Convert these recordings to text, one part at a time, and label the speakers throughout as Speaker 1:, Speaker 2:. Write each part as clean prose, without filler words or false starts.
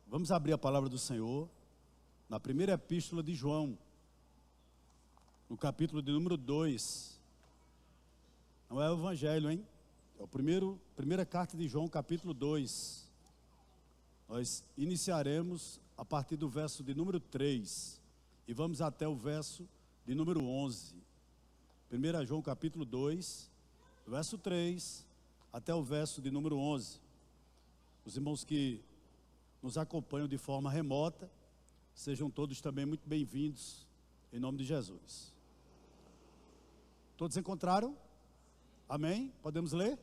Speaker 1: Vamos abrir a palavra do Senhor na primeira epístola de João, no capítulo de número 2. Não é o evangelho, hein? É a primeira carta de João, capítulo 2. Nós iniciaremos a partir do verso de número 3 e vamos até o verso de número 11. 1 João, capítulo 2, verso 3 até o verso de número 11. Os irmãos que nos acompanham de forma remota, sejam todos também muito bem-vindos, em nome de Jesus. Todos encontraram? Amém? Podemos ler?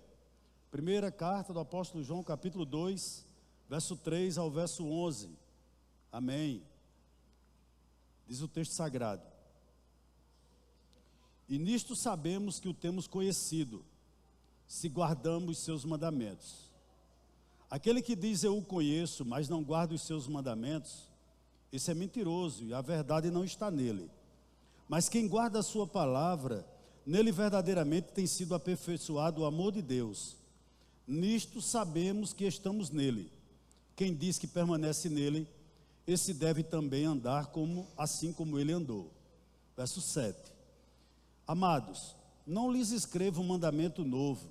Speaker 1: Primeira carta do apóstolo João, capítulo 2, verso 3 ao verso 11. Amém. Diz o texto sagrado: E nisto sabemos que o temos conhecido, se guardamos seus mandamentos. Aquele que diz eu o conheço, mas não guarda os seus mandamentos, esse é mentiroso e a verdade não está nele. Mas quem guarda a sua palavra, nele verdadeiramente tem sido aperfeiçoado o amor de Deus. Nisto sabemos que estamos nele. Quem diz que permanece nele, esse deve também andar assim como ele andou. Verso 7. Amados, não lhes escrevo um mandamento novo,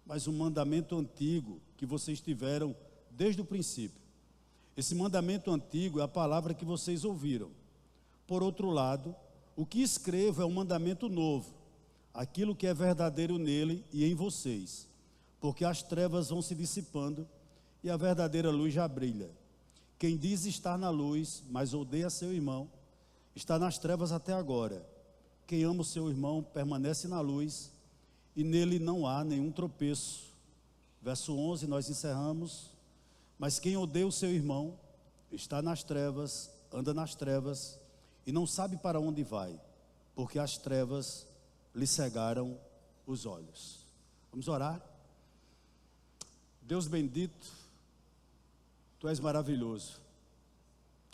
Speaker 1: mas um mandamento antigo que vocês tiveram desde o princípio. Esse mandamento antigo é a palavra que vocês ouviram. Por outro lado, o que escrevo é um mandamento novo, aquilo que é verdadeiro nele e em vocês, porque as trevas vão se dissipando e a verdadeira luz já brilha. Quem diz estar na luz, mas odeia seu irmão, está nas trevas até agora. Quem ama o seu irmão permanece na luz e nele não há nenhum tropeço. Verso 11, nós encerramos. Mas quem odeia o seu irmão está nas trevas, anda nas trevas e não sabe para onde vai, porque as trevas lhe cegaram os olhos. Vamos orar? Deus bendito, Tu és maravilhoso.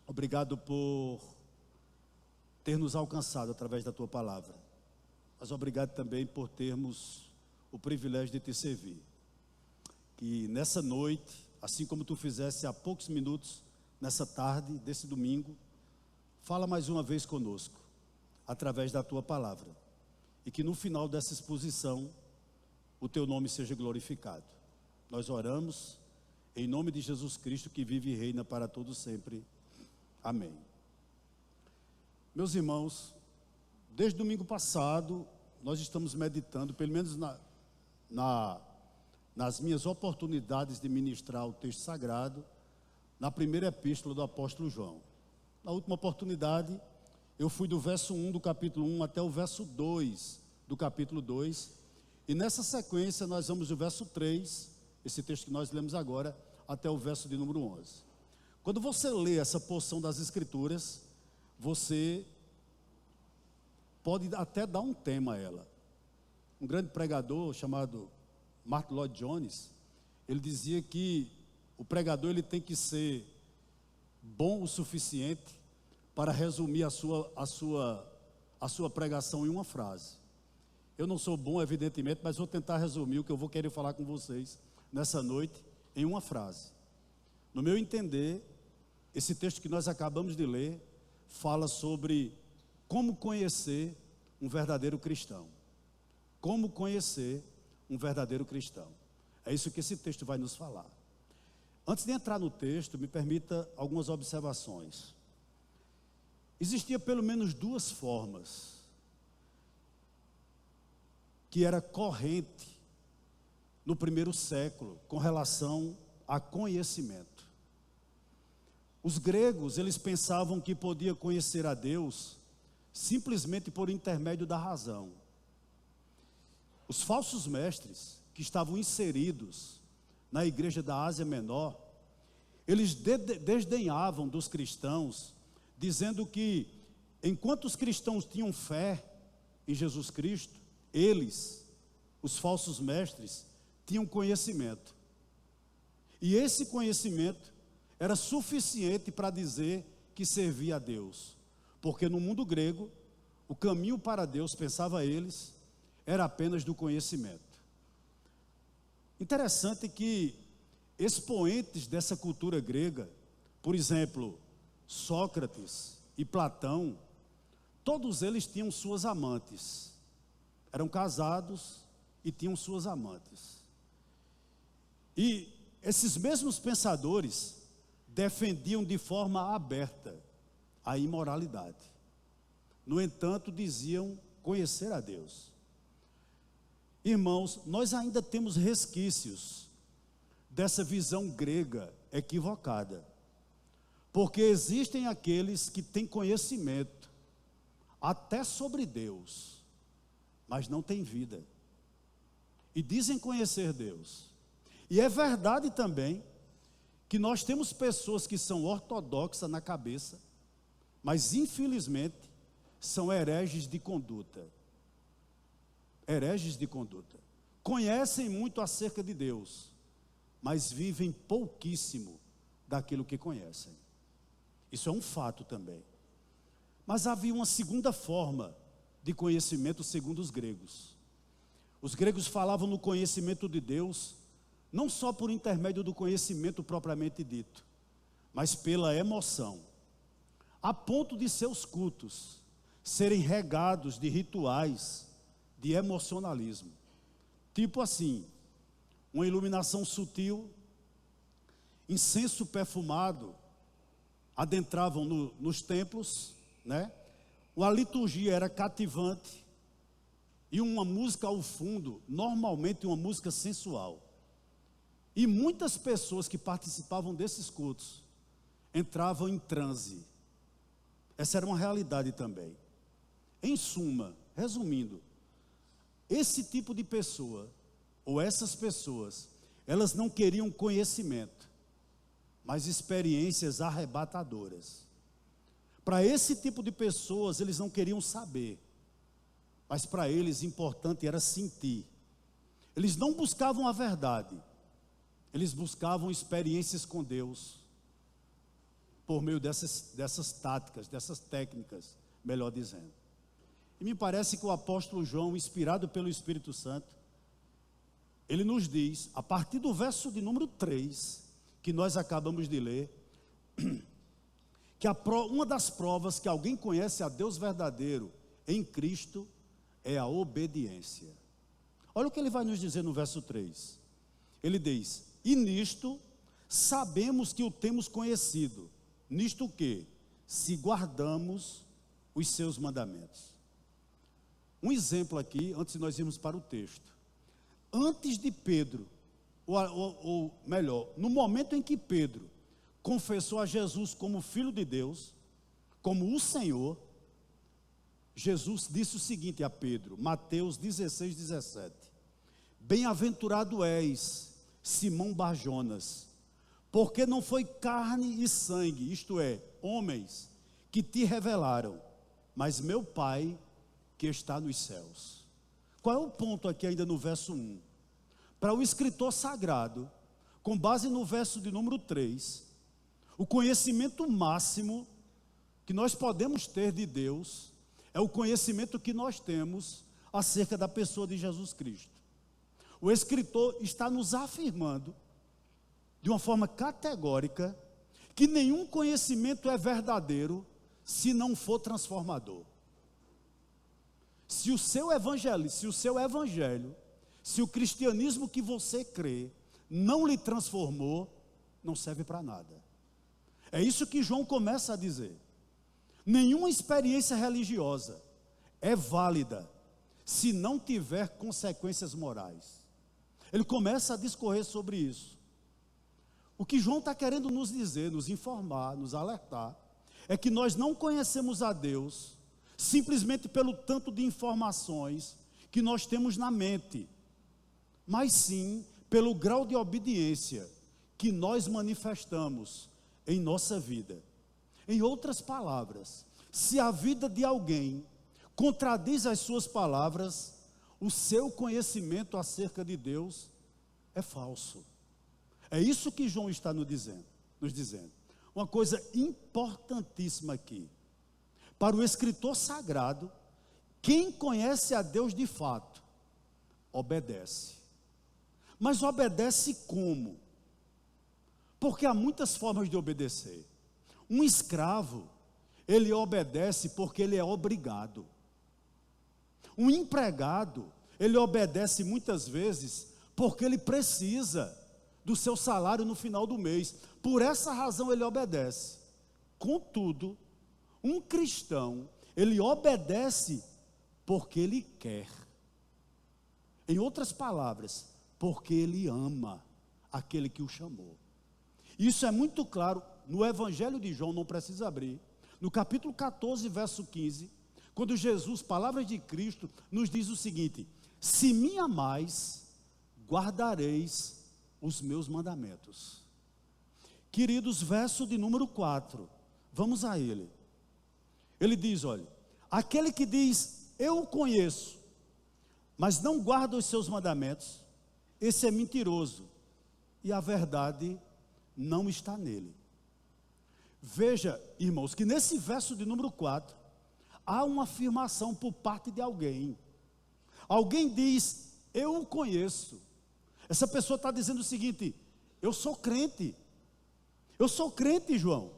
Speaker 1: Obrigado por ter nos alcançado através da Tua palavra. Mas obrigado também por termos o privilégio de Te servir. Que nessa noite, assim como Tu fizesse há poucos minutos, nessa tarde desse domingo, fala mais uma vez conosco, através da Tua palavra. E que no final dessa exposição, o Teu nome seja glorificado. Nós oramos em nome de Jesus Cristo, que vive e reina para todo sempre. Amém. Meus irmãos, desde domingo passado, nós estamos meditando, pelo menos nas minhas oportunidades de ministrar o texto sagrado, na primeira epístola do apóstolo João. Na última oportunidade, eu fui do verso 1 do capítulo 1 até o verso 2 do capítulo 2, e nessa sequência nós vamos do verso 3, esse texto que nós lemos agora, até o verso de número 11. Quando você lê essa porção das Escrituras, você pode até dar um tema a ela. Um grande pregador chamado Martyn Lloyd-Jones, ele dizia que o pregador ele tem que ser bom o suficiente para resumir a sua pregação em uma frase. Eu não sou bom, evidentemente, mas vou tentar resumir o que eu vou querer falar com vocês nessa noite em uma frase. No meu entender, esse texto que nós acabamos de ler fala sobre como conhecer um verdadeiro cristão. Como conhecer um verdadeiro cristão. É isso que esse texto vai nos falar. Antes de entrar no texto, me permita algumas observações. Existia pelo menos duas formas que era corrente no primeiro século com relação a conhecimento. Os gregos, eles pensavam que podia conhecer a Deus simplesmente por intermédio da razão. Os falsos mestres que estavam inseridos na igreja da Ásia Menor, eles desdenhavam dos cristãos, dizendo que enquanto os cristãos tinham fé em Jesus Cristo, eles, os falsos mestres, tinham conhecimento. E esse conhecimento era suficiente para dizer que servia a Deus. Porque no mundo grego, o caminho para Deus, pensava eles, era apenas do conhecimento. Interessante que expoentes dessa cultura grega, por exemplo, Sócrates e Platão, todos eles tinham suas amantes. Eram casados e tinham suas amantes. E esses mesmos pensadores defendiam de forma aberta a imoralidade. No entanto, diziam conhecer a Deus. Irmãos, nós ainda temos resquícios dessa visão grega equivocada. Porque existem aqueles que têm conhecimento até sobre Deus, mas não têm vida. E dizem conhecer Deus. E é verdade também que nós temos pessoas que são ortodoxas na cabeça, mas infelizmente são hereges de conduta. Hereges de conduta. Conhecem muito acerca de Deus, mas vivem pouquíssimo daquilo que conhecem. Isso é um fato também. Mas havia uma segunda forma de conhecimento segundo os gregos. Os gregos falavam no conhecimento de Deus, não só por intermédio do conhecimento propriamente dito, mas pela emoção, a ponto de seus cultos serem regados de rituais de emocionalismo. Tipo assim, uma iluminação sutil, incenso perfumado, adentravam nos templos, né? A liturgia era cativante e uma música ao fundo, normalmente uma música sensual. E muitas pessoas que participavam desses cultos entravam em transe. Essa era uma realidade também. Em suma, resumindo, esse tipo de pessoa, ou essas pessoas, elas não queriam conhecimento, mas experiências arrebatadoras. Para esse tipo de pessoas, eles não queriam saber, mas para eles importante era sentir. Eles não buscavam a verdade, eles buscavam experiências com Deus, por meio dessas táticas, dessas técnicas, melhor dizendo. E me parece que o apóstolo João, inspirado pelo Espírito Santo, ele nos diz, a partir do verso de número 3, que nós acabamos de ler, que uma das provas que alguém conhece a Deus verdadeiro em Cristo é a obediência. Olha o que ele vai nos dizer no verso 3. Ele diz: e nisto sabemos que o temos conhecido. Nisto o quê? Se guardamos os seus mandamentos. Um exemplo aqui, antes de nós irmos para o texto. Antes de Pedro, ou melhor, no momento em que Pedro confessou a Jesus como Filho de Deus, como o Senhor, Jesus disse o seguinte a Pedro, Mateus 16, 17: bem-aventurado és, Simão Barjonas, porque não foi carne e sangue, isto é, homens, que te revelaram, mas meu Pai que está nos céus. Qual é o ponto aqui ainda no verso 1? Para o escritor sagrado, com base no verso de número 3, o conhecimento máximo que nós podemos ter de Deus é o conhecimento que nós temos acerca da pessoa de Jesus Cristo. O escritor está nos afirmando, de uma forma categórica, que nenhum conhecimento é verdadeiro se não for transformador. Se o seu evangelho, se o cristianismo que você crê não lhe transformou, não serve para nada. É isso que João começa a dizer. Nenhuma experiência religiosa é válida se não tiver consequências morais. Ele começa a discorrer sobre isso. O que João está querendo nos dizer, nos informar, nos alertar, é que nós não conhecemos a Deus simplesmente pelo tanto de informações que nós temos na mente, mas sim pelo grau de obediência que nós manifestamos em nossa vida. Em outras palavras, se a vida de alguém contradiz as suas palavras, o seu conhecimento acerca de Deus é falso. É isso que João está nos dizendo. Uma coisa importantíssima aqui. Para o escritor sagrado, quem conhece a Deus de fato, obedece. Mas obedece como? Porque há muitas formas de obedecer. Um escravo, ele obedece porque ele é obrigado. Um empregado, ele obedece muitas vezes porque ele precisa do seu salário no final do mês. Por essa razão ele obedece. Contudo, um cristão, ele obedece porque ele quer. Em outras palavras, porque ele ama aquele que o chamou. Isso é muito claro no Evangelho de João, não precisa abrir. No capítulo 14, verso 15, quando Jesus, palavras de Cristo, nos diz o seguinte: se me amais, guardareis os meus mandamentos. Queridos, verso de número 4, vamos a ele. Ele diz, olha, aquele que diz, eu o conheço, mas não guarda os seus mandamentos, esse é mentiroso, e a verdade não está nele. Veja, irmãos, que nesse verso de número 4, há uma afirmação por parte de alguém. Alguém diz, eu o conheço. Essa pessoa está dizendo o seguinte: eu sou crente, João,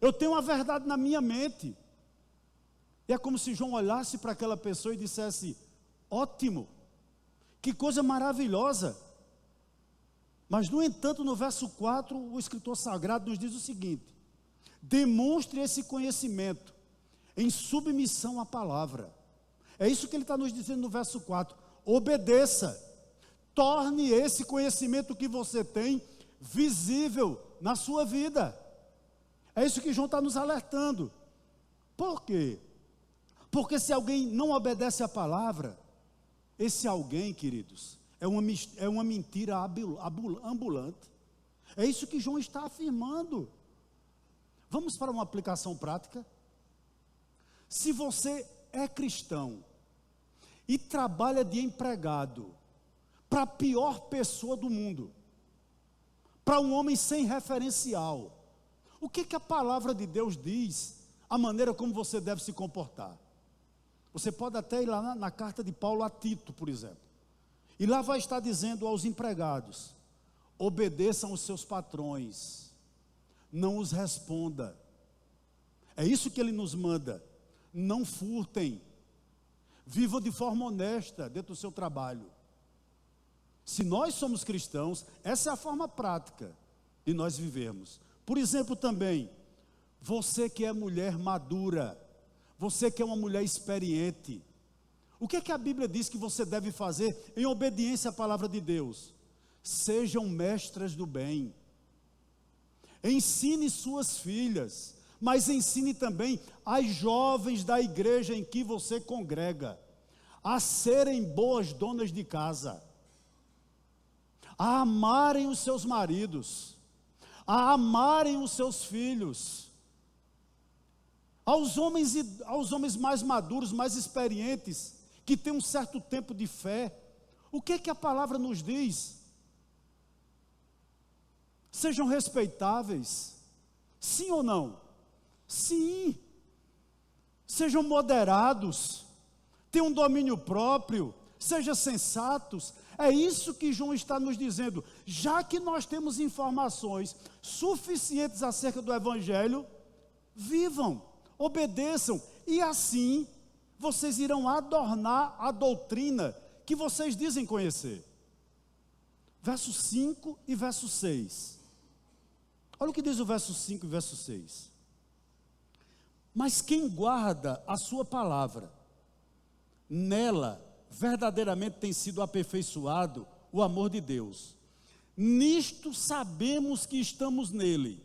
Speaker 1: eu tenho uma verdade na minha mente. E é como se João olhasse para aquela pessoa e dissesse, ótimo, que coisa maravilhosa. Mas no entanto, no verso 4, o escritor sagrado nos diz o seguinte: demonstre esse conhecimento em submissão à palavra. É isso que ele está nos dizendo no verso 4, obedeça. Torne esse conhecimento que você tem visível na sua vida. É isso que João está nos alertando. Por quê? Porque se alguém não obedece à palavra, esse alguém, queridos, é uma mentira ambulante. É isso que João está afirmando. Vamos para uma aplicação prática? Se você é cristão e trabalha de empregado para a pior pessoa do mundo, para um homem sem referencial, o que a palavra de Deus diz, a maneira como você deve se comportar? Você pode até ir lá na carta de Paulo a Tito, por exemplo, e lá vai estar dizendo aos empregados: obedeçam os seus patrões, não os responda. É isso que ele nos manda. Não furtem, vivam de forma honesta dentro do seu trabalho. Se nós somos cristãos, essa é a forma prática de nós vivermos. Por exemplo também, você que é mulher madura, você que é uma mulher experiente, o que a Bíblia diz que você deve fazer em obediência à palavra de Deus? Sejam mestras do bem. Ensine suas filhas, mas ensine também as jovens da igreja em que você congrega a serem boas donas de casa, a amarem os seus maridos, a amarem os seus filhos. Aos homens mais maduros, mais experientes, que têm um certo tempo de fé, o que a palavra nos diz? Sejam respeitáveis, sim ou não? Sim. Sejam moderados, tenham domínio próprio, sejam sensatos. É isso que João está nos dizendo. Já que nós temos informações suficientes acerca do Evangelho, vivam, obedeçam, e assim vocês irão adornar a doutrina que vocês dizem conhecer. Verso 5 e verso 6. Olha o que diz o verso 5 e verso 6. Mas quem guarda a sua palavra, nela verdadeiramente tem sido aperfeiçoado o amor de Deus. Nisto sabemos que estamos nele.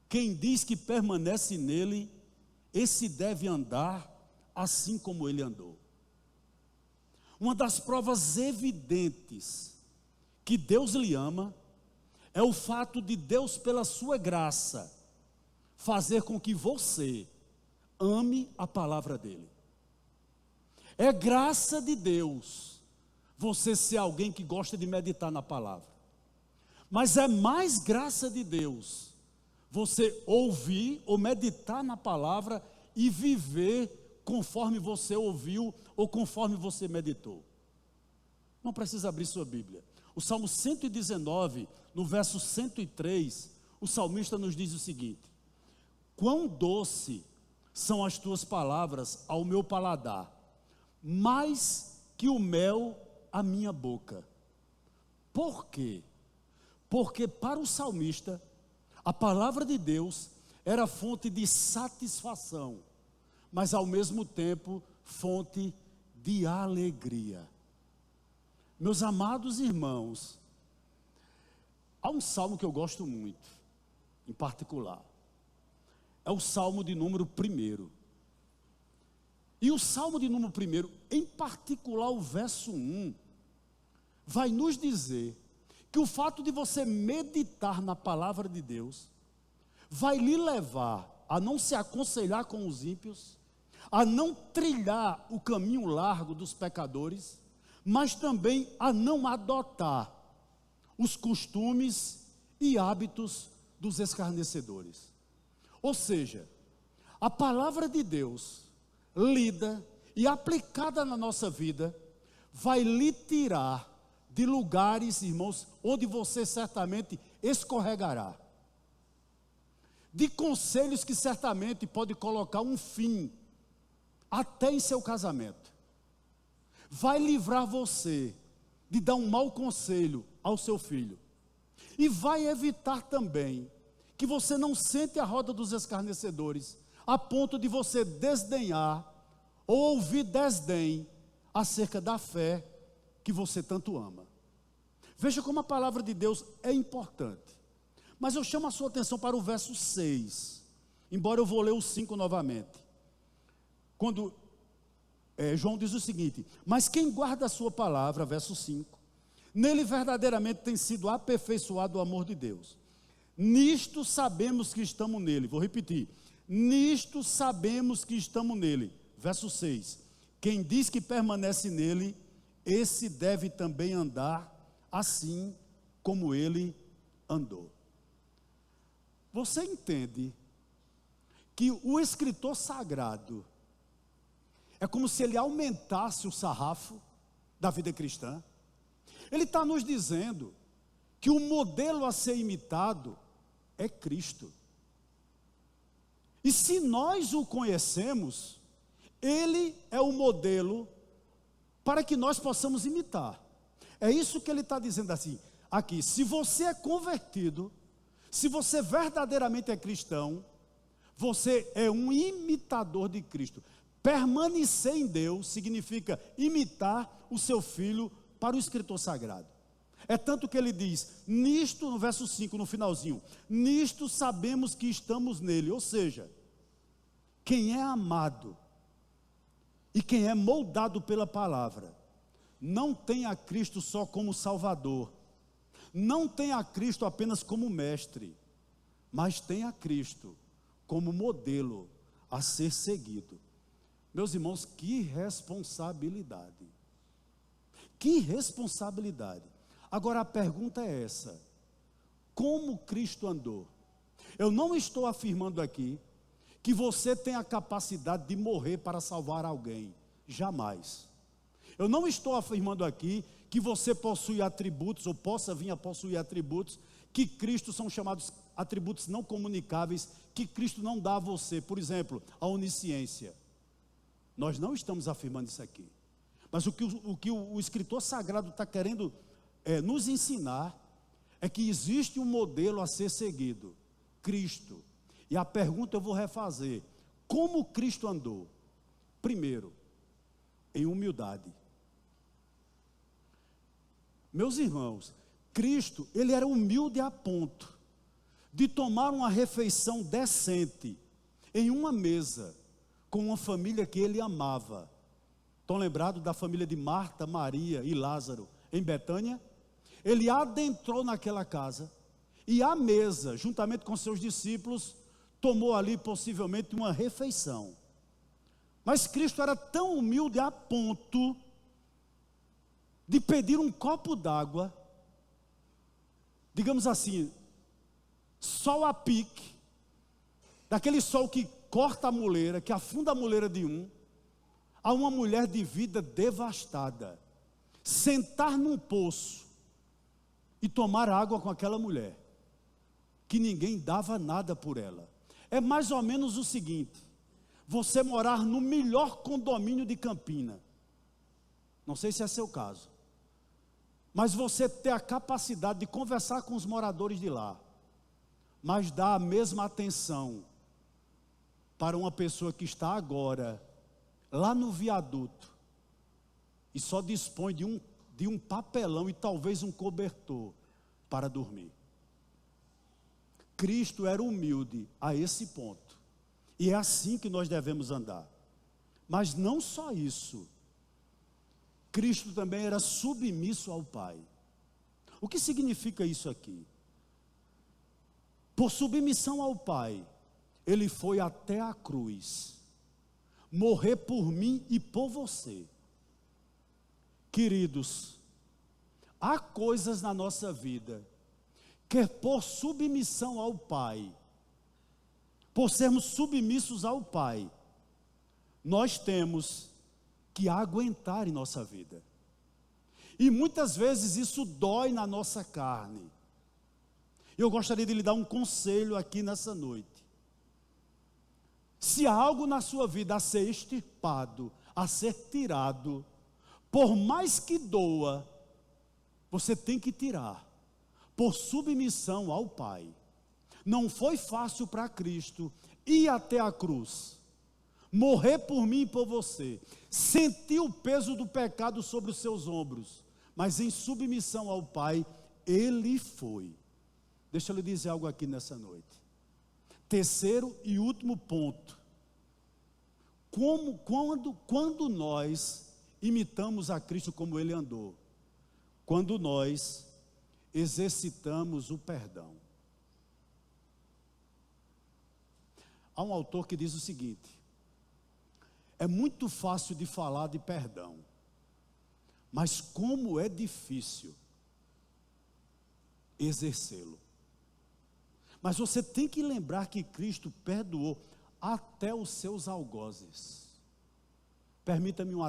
Speaker 1: Quem diz que permanece nele, esse deve andar assim como ele andou. Uma das provas evidentes que Deus lhe ama é o fato de Deus, pela sua graça, fazer com que você ame a palavra dele. É graça de Deus você ser alguém que gosta de meditar na palavra. Mas é mais graça de Deus você ouvir ou meditar na palavra e viver conforme você ouviu ou conforme você meditou. Não precisa abrir sua Bíblia. O Salmo 119, no verso 103, o salmista nos diz o seguinte: quão doce são as tuas palavras ao meu paladar, mais que o mel à minha boca. Por quê? Porque para o salmista, a palavra de Deus era fonte de satisfação, mas ao mesmo tempo fonte de alegria. Meus amados irmãos, há um salmo que eu gosto muito, em particular. É o salmo de número 1. E o salmo de número 1, em particular o verso 1, vai nos dizer que o fato de você meditar na palavra de Deus vai lhe levar a não se aconselhar com os ímpios, a não trilhar o caminho largo dos pecadores, mas também a não adotar os costumes e hábitos dos escarnecedores. Ou seja, a palavra de Deus, lida e aplicada na nossa vida, vai lhe tirar de lugares, irmãos, onde você certamente escorregará, de conselhos que certamente pode colocar um fim até em seu casamento. Vai livrar você de dar um mau conselho ao seu filho, e vai evitar também que você não sente a roda dos escarnecedores, a ponto de você desdenhar ou ouvir desdém acerca da fé que você tanto ama. Veja como a palavra de Deus é importante. Mas eu chamo a sua atenção para o verso 6, embora eu vou ler o 5 novamente. Quando João diz o seguinte: mas quem guarda a sua palavra, verso 5, nele verdadeiramente tem sido aperfeiçoado o amor de Deus. Nisto sabemos que estamos nele. Vou repetir: nisto sabemos que estamos nele. Verso 6, quem diz que permanece nele, esse deve também andar assim como ele andou. Você entende que o escritor sagrado é como se ele aumentasse o sarrafo da vida cristã? Ele está nos dizendo que o modelo a ser imitado é Cristo. E se nós o conhecemos, ele é o modelo para que nós possamos imitar. É isso que ele está dizendo assim, aqui: se você é convertido, se você verdadeiramente é cristão, você é um imitador de Cristo. Permanecer em Deus significa imitar o seu filho para o escritor sagrado. É tanto que ele diz, nisto, no verso 5, no finalzinho, nisto sabemos que estamos nele. Ou seja, quem é amado e quem é moldado pela palavra, não tem a Cristo só como Salvador, não tem a Cristo apenas como mestre, mas tem a Cristo como modelo a ser seguido. Meus irmãos, que responsabilidade! Que responsabilidade! Agora a pergunta é essa: como Cristo andou? Eu não estou afirmando aqui que você tem a capacidade de morrer para salvar alguém, jamais. Eu não estou afirmando aqui que você possui atributos, ou possa vir a possuir atributos, que Cristo são chamados atributos não comunicáveis, que Cristo não dá a você. Por exemplo, a onisciência. Nós não estamos afirmando isso aqui. Mas o que o escritor sagrado está querendo nos ensinar é que existe um modelo a ser seguido, Cristo. E a pergunta eu vou refazer: como Cristo andou? Primeiro, em humildade. Meus irmãos, Cristo, ele era humilde a ponto de tomar uma refeição decente em uma mesa com uma família que ele amava. Estão lembrados da família de Marta, Maria e Lázaro em Betânia? Ele adentrou naquela casa e à mesa, juntamente com seus discípulos, tomou ali possivelmente uma refeição. Mas Cristo era tão humilde a ponto de pedir um copo d'água, digamos assim, sol a pique, daquele sol que corta a muleira, que afunda a muleira de um, a uma mulher de vida devastada, sentar num poço e tomar água com aquela mulher. que ninguém dava nada por ela. É mais ou menos o seguinte: você morar no melhor condomínio de Campina, não sei se é seu caso, mas você ter a capacidade de conversar com os moradores de lá, mas dar a mesma atenção para uma pessoa que está agora lá no viaduto e só dispõe de um papelão e talvez um cobertor para dormir. Cristo era humilde a esse ponto, e é assim que nós devemos andar. Mas não só isso, Cristo também era submisso ao Pai. O que significa isso aqui? Por submissão ao Pai, ele foi até a cruz, morrer por mim e por você. Queridos, há coisas na nossa vida que por submissão ao Pai, por sermos submissos ao Pai, nós temos que aguentar em nossa vida. E muitas vezes isso dói na nossa carne. Eu gostaria de lhe dar um conselho aqui nessa noite. Se há algo na sua vida a ser extirpado, a ser tirado, por mais que doa, você tem que tirar, por submissão ao Pai. Não foi fácil para Cristo ir até a cruz, morrer por mim e por você, sentir o peso do pecado sobre os seus ombros, mas em submissão ao Pai, Ele foi. Deixa eu lhe dizer algo aqui nessa noite. Terceiro e último ponto. Quando nós imitamos a Cristo como Ele andou? Quando nós exercitamos o perdão. Há um autor que diz o seguinte: é muito fácil de falar de perdão, mas como é difícil exercê-lo. Mas você tem que lembrar que Cristo perdoou até os seus algozes. Permita-me um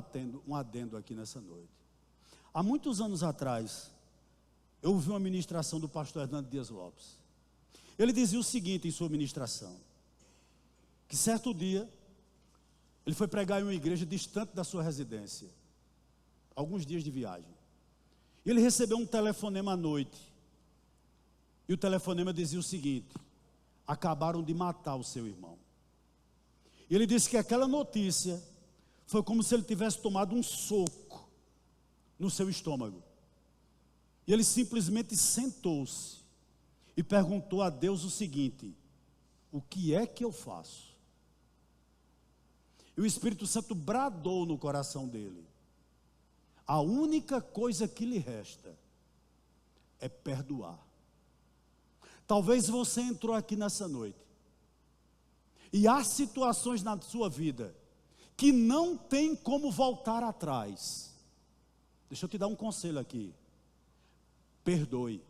Speaker 1: adendo aqui nessa noite. Há muitos anos atrás, eu ouvi uma ministração do pastor Hernando Dias Lopes. Ele dizia o seguinte em sua ministração: que certo dia, ele foi pregar em uma igreja distante da sua residência, alguns dias de viagem. E ele recebeu um telefonema à noite. E o telefonema dizia o seguinte: acabaram de matar o seu irmão. E ele disse que aquela notícia foi como se ele tivesse tomado um soco no seu estômago. E ele simplesmente sentou-se e perguntou a Deus o seguinte: o que é que eu faço? E o Espírito Santo bradou no coração dele: a única coisa que lhe resta é perdoar. Talvez você entrou aqui nessa noite e há situações na sua vida que não tem como voltar atrás. Deixa eu te dar um conselho aqui: perdoe.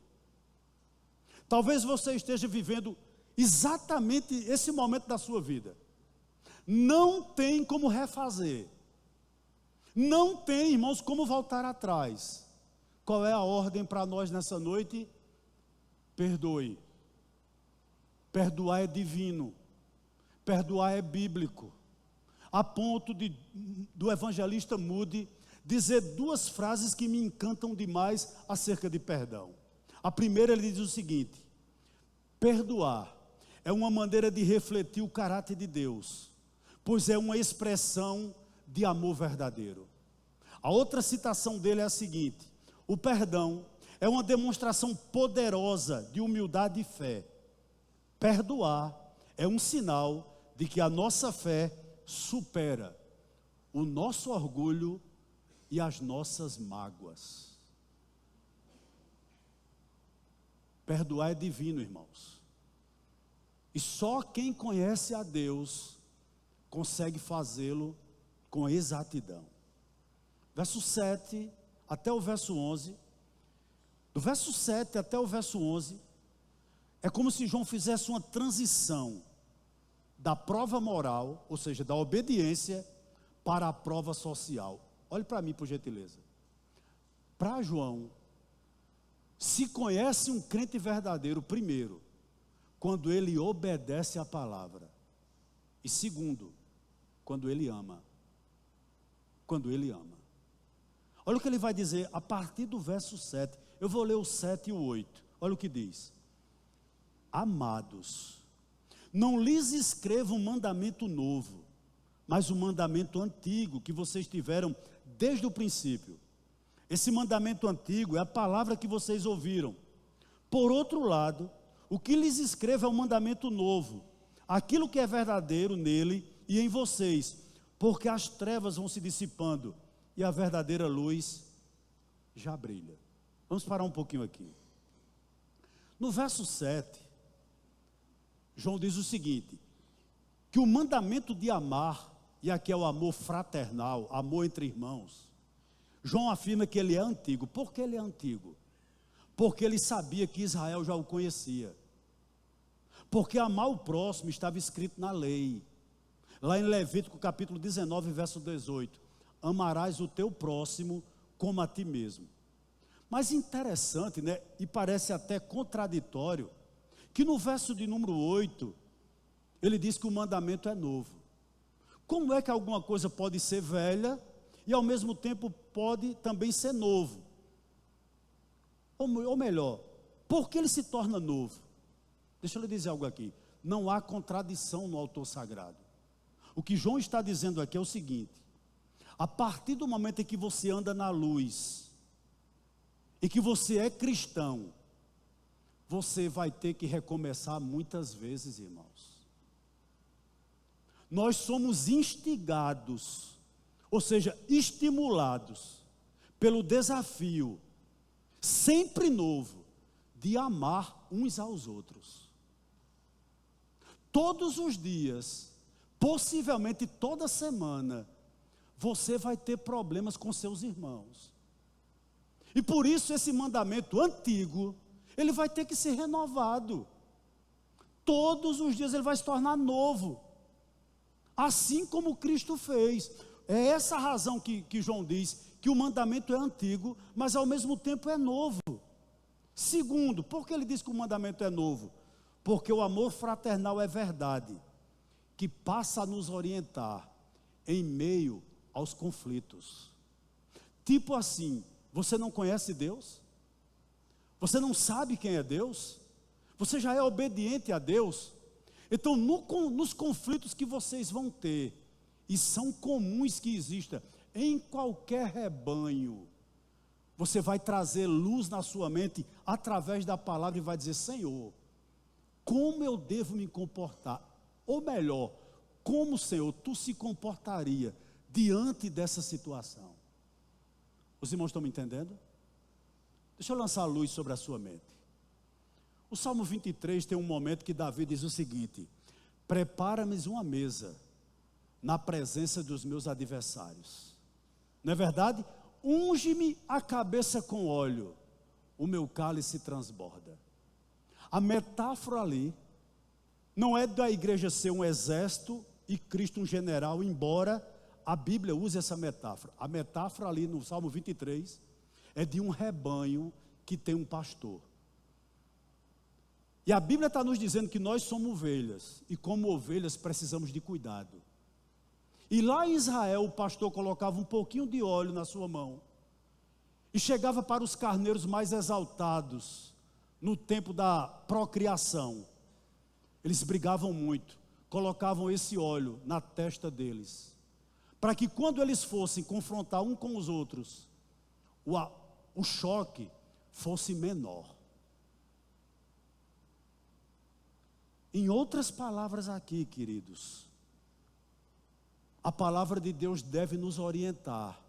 Speaker 1: Talvez você esteja vivendo exatamente esse momento da sua vida. Não tem como refazer. Não tem, irmãos, como voltar atrás. Qual é a ordem para nós nessa noite? Perdoe. Perdoar é divino, perdoar é bíblico, a ponto do evangelista Moody dizer duas frases que me encantam demais acerca de perdão. A primeira, ele diz o seguinte: perdoar é uma maneira de refletir o caráter de Deus, pois é uma expressão de amor verdadeiro. A outra citação dele é a seguinte: o perdão é uma demonstração poderosa de humildade e fé. Perdoar é um sinal de que a nossa fé supera o nosso orgulho e as nossas mágoas. Perdoar é divino, irmãos. E só quem conhece a Deus consegue fazê-lo com exatidão. Verso 7 até o verso 11. Do verso 7 até o verso 11, é como se João fizesse uma transição da prova moral, ou seja, da obediência, para a prova social. Olhe para mim, por gentileza. Para João, se conhece um crente verdadeiro, primeiro, quando ele obedece à palavra. E segundo, quando ele ama. Quando ele ama. Olha o que ele vai dizer a partir do verso 7. Eu vou ler o 7 e o 8. Olha o que diz. Amados, não lhes escrevo um mandamento novo, mas um mandamento antigo que vocês tiveram desde o princípio. Esse mandamento antigo é a palavra que vocês ouviram. Por outro lado, o que lhes escrevo é um mandamento novo, aquilo que é verdadeiro nele e em vocês, porque as trevas vão se dissipando e a verdadeira luz já brilha. Vamos parar um pouquinho aqui. No verso 7, João diz o seguinte, que o mandamento de amar, e aqui é o amor fraternal, amor entre irmãos, João afirma que ele é antigo. Por que ele é antigo? Porque ele sabia que Israel já o conhecia. Porque amar o próximo estava escrito na lei. Lá em Levítico capítulo 19, verso 18. Amarás o teu próximo como a ti mesmo. Mas interessante, né? E parece até contraditório, que no verso de número 8, ele diz que o mandamento é novo. Como é que alguma coisa pode ser velha e ao mesmo tempo pode também ser novo? Ou melhor, por que ele se torna novo? Deixa eu lhe dizer algo aqui. Não há contradição no autor sagrado. O que João está dizendo aqui é o seguinte: a partir do momento em que você anda na luz, e que você é cristão, você vai ter que recomeçar muitas vezes, irmãos. Nós somos instigados, ou seja, estimulados pelo desafio, sempre novo, de amar uns aos outros. Todos os dias, possivelmente toda semana, você vai ter problemas com seus irmãos. E por isso esse mandamento antigo, ele vai ter que ser renovado. Todos os dias ele vai se tornar novo. Assim como Cristo fez. É essa a razão que João diz que o mandamento é antigo, mas ao mesmo tempo é novo. Segundo, por que ele diz que o mandamento é novo? Porque o amor fraternal é verdade, que passa a nos orientar em meio aos conflitos. Tipo assim, você não conhece Deus? Você não sabe quem é Deus? Você já é obediente a Deus? Então, nos conflitos que vocês vão ter, e são comuns que existam em qualquer rebanho, você vai trazer luz na sua mente através da palavra e vai dizer: Senhor, como eu devo me comportar? Ou melhor, como, Senhor, tu se comportaria diante dessa situação? Os irmãos estão me entendendo? Deixa eu lançar a luz sobre a sua mente. O Salmo 23 tem um momento que Davi diz o seguinte: prepara-me uma mesa na presença dos meus adversários. Não é verdade? Unge-me a cabeça com óleo, o meu cálice transborda. A metáfora ali não é da igreja ser um exército e Cristo um general, embora a Bíblia use essa metáfora. A metáfora ali no Salmo 23 é de um rebanho que tem um pastor. E a Bíblia está nos dizendo que nós somos ovelhas, e como ovelhas precisamos de cuidado. E lá em Israel o pastor colocava um pouquinho de óleo na sua mão, e chegava para os carneiros mais exaltados, no tempo da procriação. Eles brigavam muito, colocavam esse óleo na testa deles, para que quando eles fossem confrontar um com os outros, o choque fosse menor. Em outras palavras aqui, queridos, a palavra de Deus deve nos orientar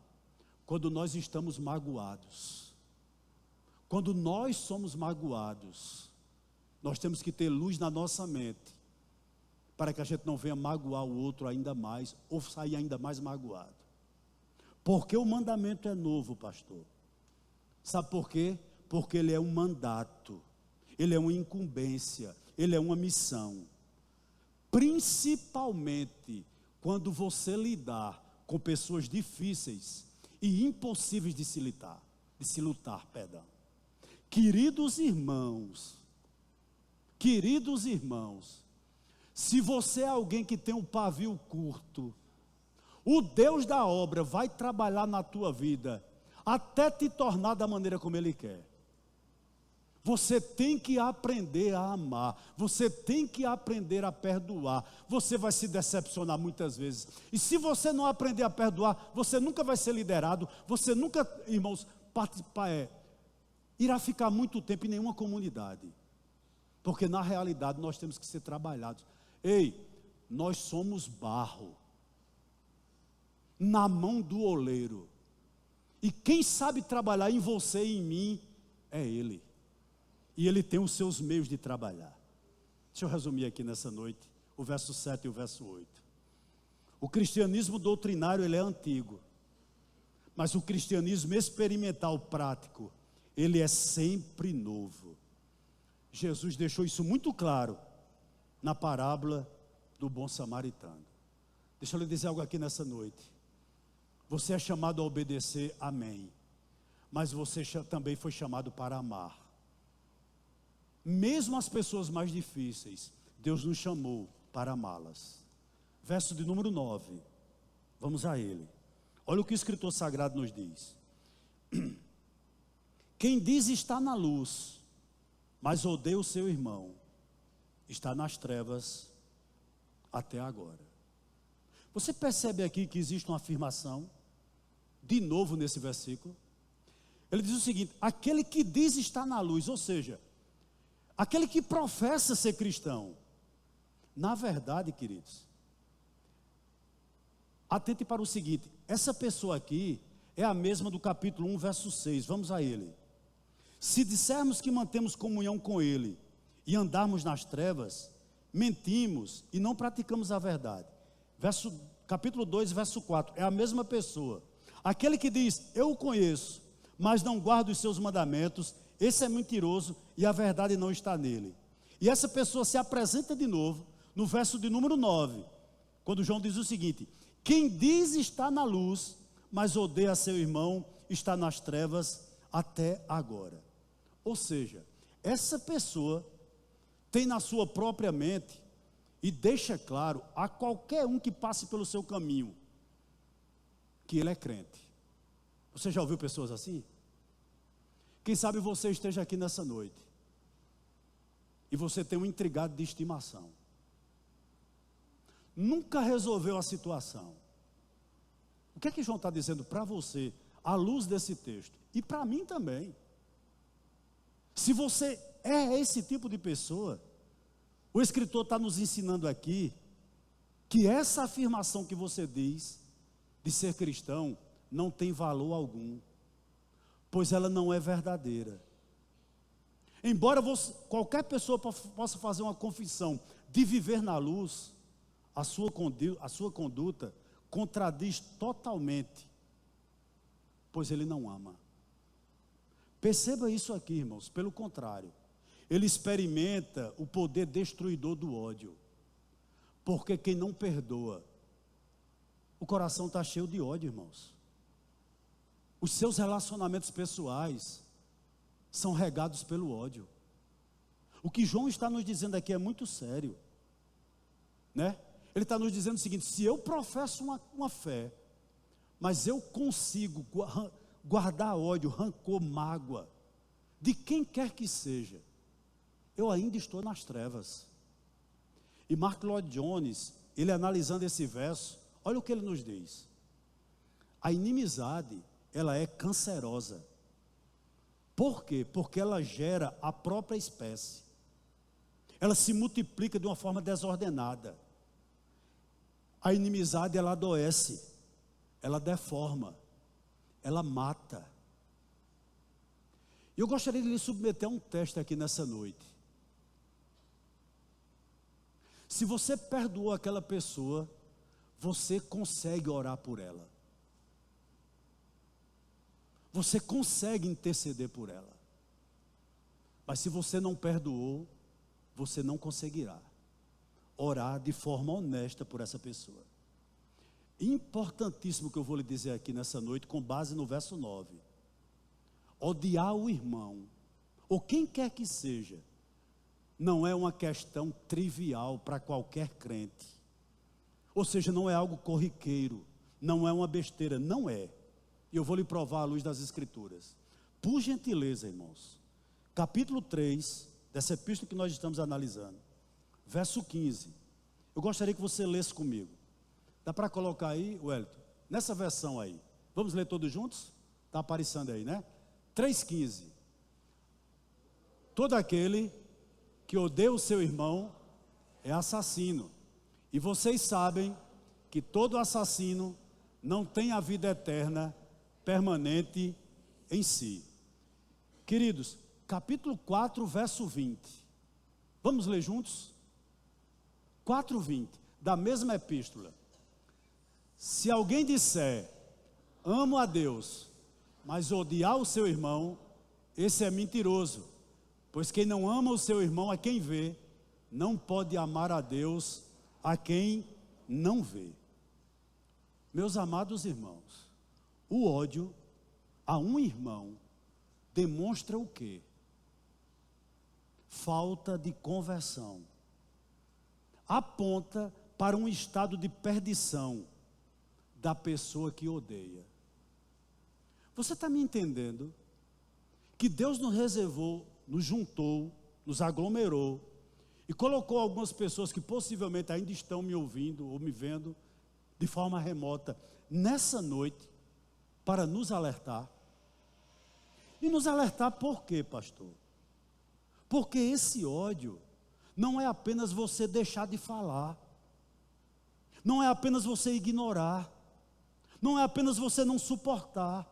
Speaker 1: quando nós estamos magoados. Quando nós somos magoados, nós temos que ter luz na nossa mente, para que a gente não venha magoar o outro ainda mais, ou sair ainda mais magoado. Porque o mandamento é novo, pastor. Sabe por quê? Porque ele é um mandato, ele é uma incumbência, ele é uma missão. Principalmente quando você lidar com pessoas difíceis e impossíveis de se lutar. Queridos irmãos, Queridos irmãos, se você é alguém que tem um pavio curto, o Deus da obra vai trabalhar na tua vida até te tornar da maneira como Ele quer. Você tem que aprender a amar, você tem que aprender a perdoar. Você vai se decepcionar muitas vezes, e se você não aprender a perdoar, você nunca vai ser liderado, você nunca, irmãos, irá ficar muito tempo em nenhuma comunidade, porque na realidade nós temos que ser trabalhados. Ei, nós somos barro na mão do oleiro, e quem sabe trabalhar em você e em mim é Ele. E Ele tem os seus meios de trabalhar. Deixa eu resumir aqui nessa noite, o verso 7 e o verso 8. O cristianismo doutrinário, ele é antigo. Mas o cristianismo experimental, prático, ele é sempre novo. Jesus deixou isso muito claro na parábola do bom samaritano. Deixa eu lhe dizer algo aqui nessa noite. Você é chamado a obedecer, amém. Mas você também foi chamado para amar. Mesmo as pessoas mais difíceis, Deus nos chamou para amá-las. Verso de número 9, vamos a ele. Olha o que o escritor sagrado nos diz. Quem diz está na luz, mas odeia o seu irmão, está nas trevas até agora. Você percebe aqui que existe uma afirmação, de novo nesse versículo? Ele diz o seguinte: aquele que diz está na luz, ou seja, aquele que professa ser cristão. Na verdade, queridos, atente para o seguinte: essa pessoa aqui é a mesma do capítulo 1, verso 6, vamos a ele. Se dissermos que mantemos comunhão com Ele e andarmos nas trevas, mentimos e não praticamos a verdade. Capítulo 2, verso 4, é a mesma pessoa. Aquele que diz, eu o conheço, mas não guardo os seus mandamentos, esse é mentiroso e a verdade não está nele. E essa pessoa se apresenta de novo no verso de número 9, quando João diz o seguinte: quem diz está na luz, mas odeia seu irmão, está nas trevas até agora. Ou seja, essa pessoa tem na sua própria mente e deixa claro a qualquer um que passe pelo seu caminho que ele é crente. Você já ouviu pessoas assim? Quem sabe você esteja aqui nessa noite e você tem um intrigado de estimação, nunca resolveu a situação. O que é que João está dizendo para você, à luz desse texto? E para mim também. Se você é esse tipo de pessoa, o escritor está nos ensinando aqui que essa afirmação que você diz de ser cristão não tem valor algum, pois ela não é verdadeira. Embora qualquer pessoa possa fazer uma confissão de viver na luz, a sua conduta contradiz totalmente, pois ele não ama. Perceba isso aqui, irmãos, pelo contrário, ele experimenta o poder destruidor do ódio, porque quem não perdoa, o coração está cheio de ódio, irmãos. Os seus relacionamentos pessoais são regados pelo ódio. O que João está nos dizendo aqui é muito sério, né? Ele está nos dizendo o seguinte: se eu professo uma fé, mas eu consigo guardar ódio, rancor, mágoa, de quem quer que seja, eu ainda estou nas trevas. E Mark Lloyd Jones, ele analisando esse verso, olha o que ele nos diz: a inimizade, ela é cancerosa. Por quê? Porque ela gera a própria espécie, ela se multiplica de uma forma desordenada. A inimizade, ela adoece, ela deforma, ela mata. Eu gostaria de lhe submeter a um teste aqui nessa noite. Se você perdoou aquela pessoa, você consegue orar por ela, você consegue interceder por ela. Mas se você não perdoou, você não conseguirá orar de forma honesta por essa pessoa. Importantíssimo que eu vou lhe dizer aqui nessa noite, com base no verso 9. Odiar o irmão, ou quem quer que seja, não é uma questão trivial para qualquer crente. Ou seja, não é algo corriqueiro, não é uma besteira, não é. E eu vou lhe provar à luz das Escrituras. Por gentileza, irmãos, capítulo 3, dessa epístola que nós estamos analisando, verso 15. Eu gostaria que você lesse comigo. Dá para colocar aí, Wellington? Nessa versão aí. Vamos ler todos juntos? Está aparecendo aí, né? 3,15. Todo aquele que odeia o seu irmão é assassino. E vocês sabem que todo assassino não tem a vida eterna permanente em si. Queridos, capítulo 4, verso 20. Vamos ler juntos? 4:20, da mesma epístola. Se alguém disser, amo a Deus, mas odiar o seu irmão, esse é mentiroso. Pois quem não ama o seu irmão a quem vê, não pode amar a Deus a quem não vê. Meus amados irmãos, o ódio a um irmão demonstra o quê? Falta de conversão. Aponta para um estado de perdição da pessoa que odeia. Você está me entendendo? Que Deus nos reservou, nos juntou, nos aglomerou e colocou algumas pessoas que possivelmente ainda estão me ouvindo ou me vendo de forma remota nessa noite para nos alertar. E nos alertar por quê, pastor? Porque esse ódio não é apenas você deixar de falar, não é apenas você ignorar, não é apenas você não suportar,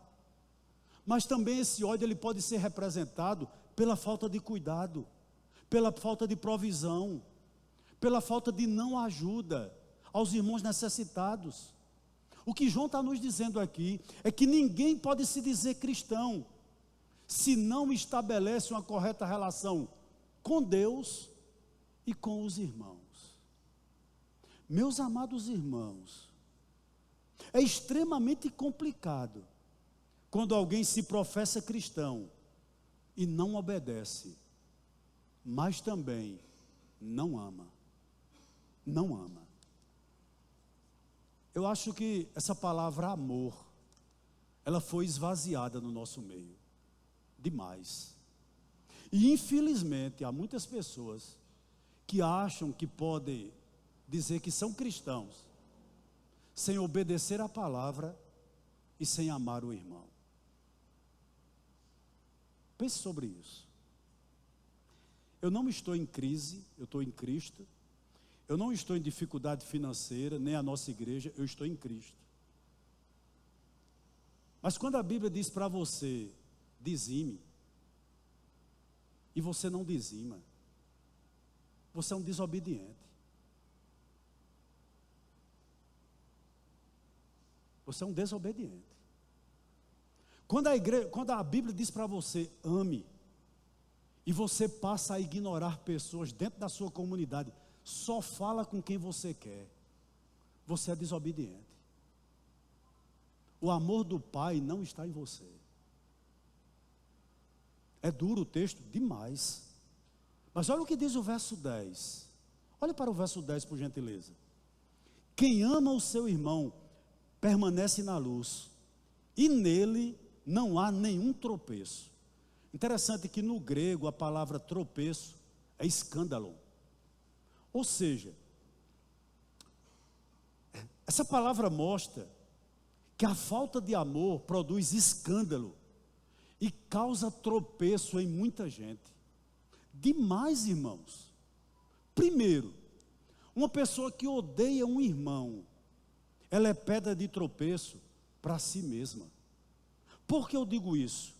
Speaker 1: mas também esse ódio ele pode ser representado pela falta de cuidado, pela falta de provisão, pela falta de não ajuda aos irmãos necessitados. O que João está nos dizendo aqui é que ninguém pode se dizer cristão se não estabelece uma correta relação com Deus e com os irmãos. Meus amados irmãos, é extremamente complicado quando alguém se professa cristão e não obedece, mas também não ama. Não ama. Eu acho que essa palavra amor, ela foi esvaziada no nosso meio, demais. E infelizmente há muitas pessoas que acham que podem dizer que são cristãos, sem obedecer a palavra e sem amar o irmão. Pense sobre isso. Eu não estou em crise, eu estou em Cristo. Eu não estou em dificuldade financeira, nem a nossa igreja, eu estou em Cristo. Mas quando a Bíblia diz para você, dizime, e você não dizima, você é um desobediente. Você é um desobediente. Quando a Bíblia diz para você, ame, e você passa a ignorar pessoas dentro da sua comunidade, só fala com quem você quer, você é desobediente. O amor do Pai não está em você. É duro o texto demais. Mas olha o que diz o verso 10. Olha para o verso 10, por gentileza. Quem ama o seu irmão permanece na luz, e nele não há nenhum tropeço. Interessante que no grego a palavra tropeço é escândalo. Ou seja, essa palavra mostra que a falta de amor produz escândalo e causa tropeço em muita gente. Demais, irmãos. Primeiro, uma pessoa que odeia um irmão, ela é pedra de tropeço para si mesma. Por que eu digo isso?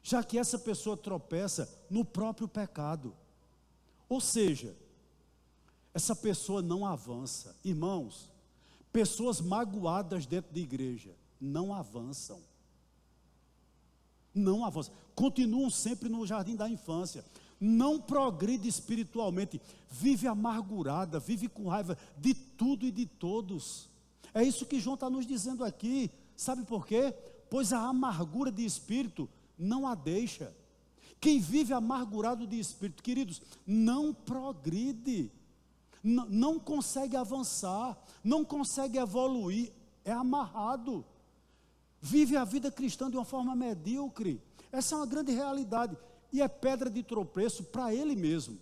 Speaker 1: Já que essa pessoa tropeça no próprio pecado. Ou seja, essa pessoa não avança. Irmãos, pessoas magoadas dentro da igreja não avançam. Não avançam. Continuam sempre no jardim da infância. Não progride espiritualmente. Vive amargurada, vive com raiva de tudo e de todos. É isso que João está nos dizendo aqui. Sabe por quê? Pois a amargura de espírito não a deixa. Quem vive amargurado de espírito, queridos, não progride, não consegue avançar, não consegue evoluir, é amarrado, vive a vida cristã de uma forma medíocre. Essa é uma grande realidade, e é pedra de tropeço para ele mesmo.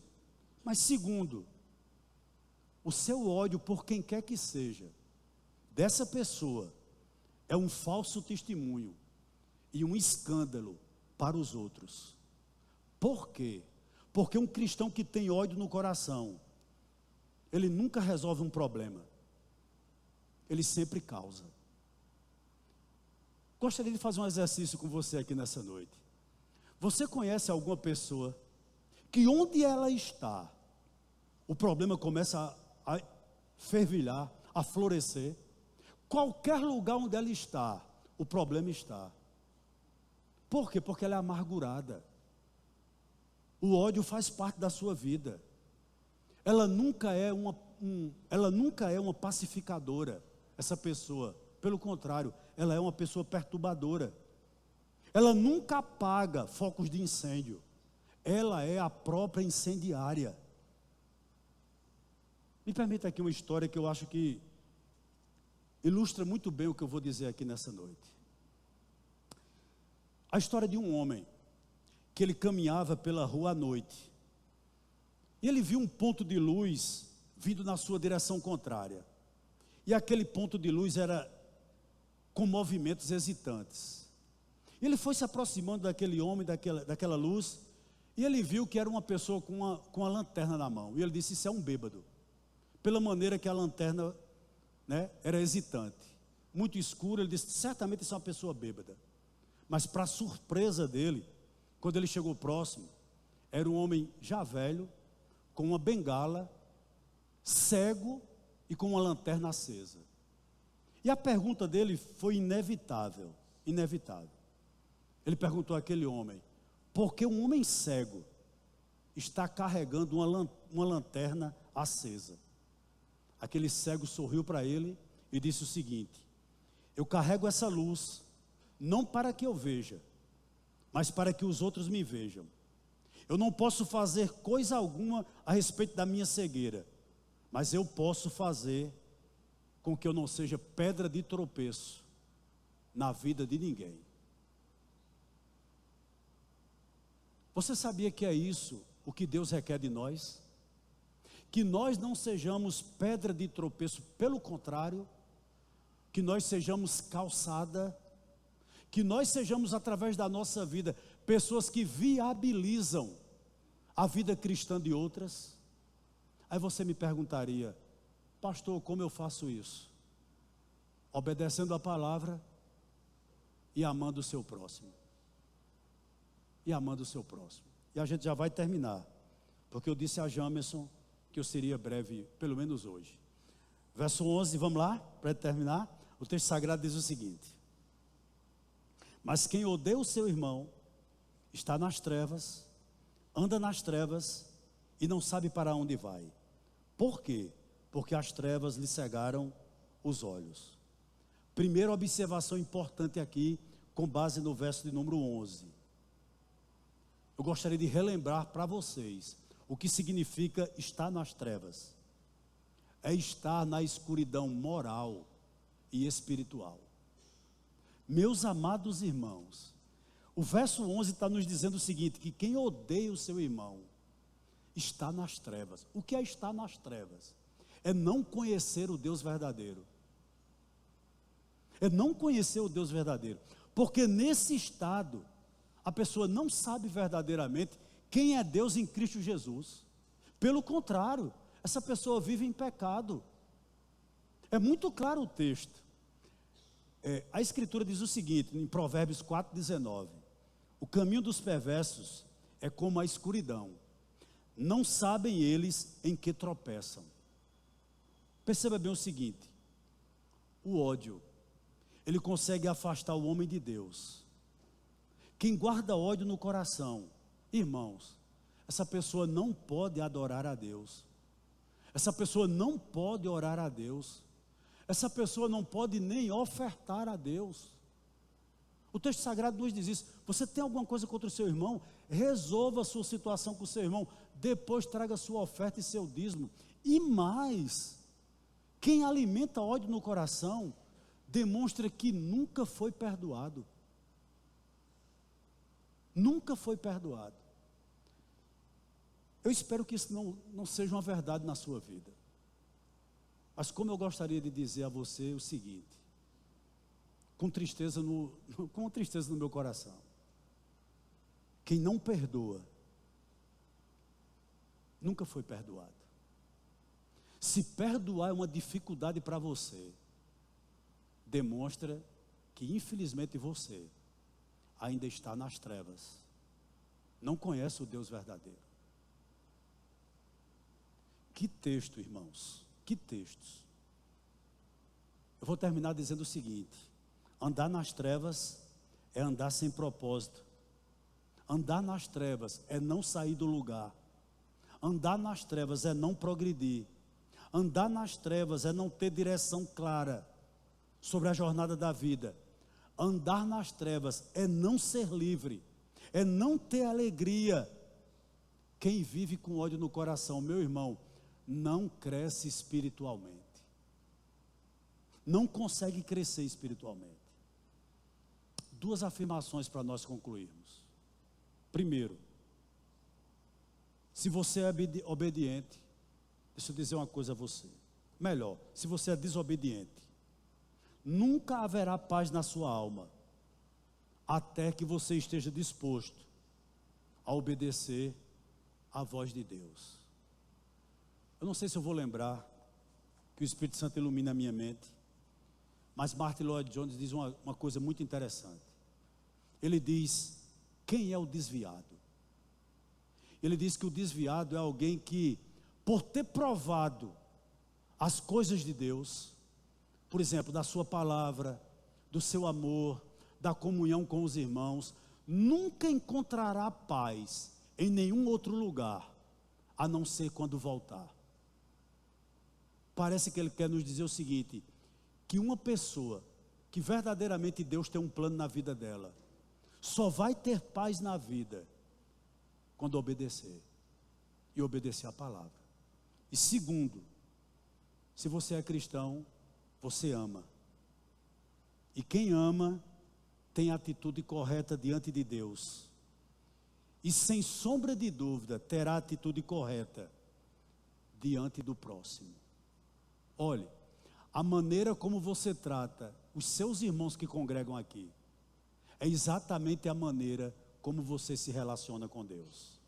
Speaker 1: Mas segundo, o seu ódio por quem quer que seja, dessa pessoa, é um falso testemunho e um escândalo para os outros. Por quê? Porque um cristão que tem ódio no coração, ele nunca resolve um problema, ele sempre causa. Gostaria de fazer um exercício com você aqui nessa noite. Você conhece alguma pessoa que onde ela está, o problema começa a fervilhar, a florescer? Qualquer lugar onde ela está, o problema está. Por quê? Porque ela é amargurada. O ódio faz parte da sua vida. Ela nunca é uma pacificadora, essa pessoa. Pelo contrário, ela é uma pessoa perturbadora. Ela nunca apaga focos de incêndio. Ela é a própria incendiária. Me permita aqui uma história que eu acho que ilustra muito bem o que eu vou dizer aqui nessa noite. A história de um homem que ele caminhava pela rua à noite, e ele viu um ponto de luz vindo na sua direção contrária, e aquele ponto de luz era com movimentos hesitantes. Ele foi se aproximando daquele homem, daquela luz, e ele viu que era uma pessoa com uma lanterna na mão, e ele disse: isso é um bêbado, pela maneira que a lanterna, era hesitante, muito escura. Ele disse: certamente isso é uma pessoa bêbada. Mas para surpresa dele, quando ele chegou próximo, era um homem já velho, com uma bengala, cego e com uma lanterna acesa. E a pergunta dele foi inevitável. Ele perguntou àquele homem: por que um homem cego está carregando uma lanterna acesa? Aquele cego sorriu para ele e disse o seguinte: eu carrego essa luz não para que eu veja, mas para que os outros me vejam. Eu não posso fazer coisa alguma a respeito da minha cegueira, mas eu posso fazer com que eu não seja pedra de tropeço na vida de ninguém. Você sabia que é isso o que Deus requer de nós? Que nós não sejamos pedra de tropeço, pelo contrário, que nós sejamos calçada, que nós sejamos, através da nossa vida, pessoas que viabilizam a vida cristã de outras. Aí você me perguntaria: pastor, como eu faço isso? Obedecendo a palavra e amando o seu próximo. E amando o seu próximo. E a gente já vai terminar, porque eu disse a Jamerson que eu seria breve, pelo menos hoje. Verso 11, vamos lá, para terminar. O texto sagrado diz o seguinte: mas quem odeia o seu irmão está nas trevas, anda nas trevas e não sabe para onde vai. Por quê? Porque as trevas lhe cegaram os olhos. Primeira observação importante aqui, com base no verso de número 11. Eu gostaria de relembrar para vocês o que significa estar nas trevas. É estar na escuridão moral e espiritual. Meus amados irmãos, o verso 11 está nos dizendo o seguinte: que quem odeia o seu irmão está nas trevas. O que é estar nas trevas? É não conhecer o Deus verdadeiro. É não conhecer o Deus verdadeiro. Porque nesse estado, a pessoa não sabe verdadeiramente quem é Deus em Cristo Jesus. Pelo contrário, essa pessoa vive em pecado. É muito claro o texto. A Escritura diz o seguinte, em Provérbios 4,19: o caminho dos perversos é como a escuridão, não sabem eles em que tropeçam. Perceba bem o seguinte: o ódio, ele consegue afastar o homem de Deus. Quem guarda ódio no coração, irmãos, essa pessoa não pode adorar a Deus, essa pessoa não pode orar a Deus, essa pessoa não pode nem ofertar a Deus. O texto sagrado nos diz isso. Você tem alguma coisa contra o seu irmão? resolva a sua situação com o seu irmão, depois traga sua oferta e seu dízimo. E mais, quem alimenta ódio no coração, demonstra que nunca foi perdoado. Nunca foi perdoado. Eu espero que isso não seja uma verdade na sua vida. Mas como eu gostaria de dizer a você o seguinte, com tristeza no meu coração: quem não perdoa, nunca foi perdoado. Se perdoar é uma dificuldade para você, demonstra que infelizmente você ainda está nas trevas, não conhece o Deus verdadeiro. Que texto, irmãos, que textos. Eu vou terminar dizendo o seguinte: andar nas trevas é andar sem propósito. Andar nas trevas é não sair do lugar. Andar nas trevas é não progredir. Andar nas trevas é não ter direção clara sobre a jornada da vida. Andar nas trevas é não ser livre, é não ter alegria. Quem vive com ódio no coração, meu irmão, não cresce espiritualmente. Não consegue crescer espiritualmente. Duas afirmações para nós concluirmos. Primeiro, se você é obediente, deixa eu dizer uma coisa a você. Melhor, se você é desobediente, nunca haverá paz na sua alma, até que você esteja disposto a obedecer à voz de Deus. Eu não sei se eu vou lembrar, que o Espírito Santo ilumina a minha mente, mas Martin Lloyd Jones diz uma coisa muito interessante. Ele diz: quem é o desviado? Ele diz que o desviado é alguém que, por ter provado as coisas de Deus, por exemplo, da sua palavra, do seu amor, da comunhão com os irmãos, nunca encontrará paz em nenhum outro lugar, a não ser quando voltar. Parece que ele quer nos dizer o seguinte: que uma pessoa que verdadeiramente Deus tem um plano na vida dela, só vai ter paz na vida quando obedecer, e obedecer a palavra. E segundo, se você é cristão, você ama. E quem ama, tem a atitude correta diante de Deus. E sem sombra de dúvida, terá a atitude correta diante do próximo. Olhe, a maneira como você trata os seus irmãos que congregam aqui, é exatamente a maneira como você se relaciona com Deus.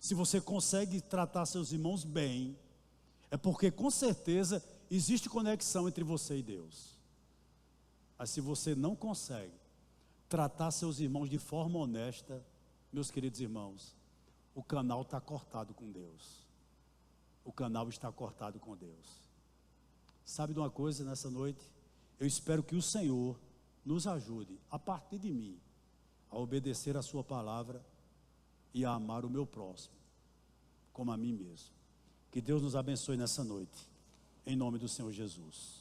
Speaker 1: Se você consegue tratar seus irmãos bem, é porque com certeza existe conexão entre você e Deus. Mas se você não consegue tratar seus irmãos de forma honesta, meus queridos irmãos, o canal está cortado com Deus. O canal está cortado com Deus. Sabe de uma coisa nessa noite? Eu espero que o Senhor nos ajude, a partir de mim, a obedecer a sua palavra e a amar o meu próximo, como a mim mesmo. Que Deus nos abençoe nessa noite, em nome do Senhor Jesus.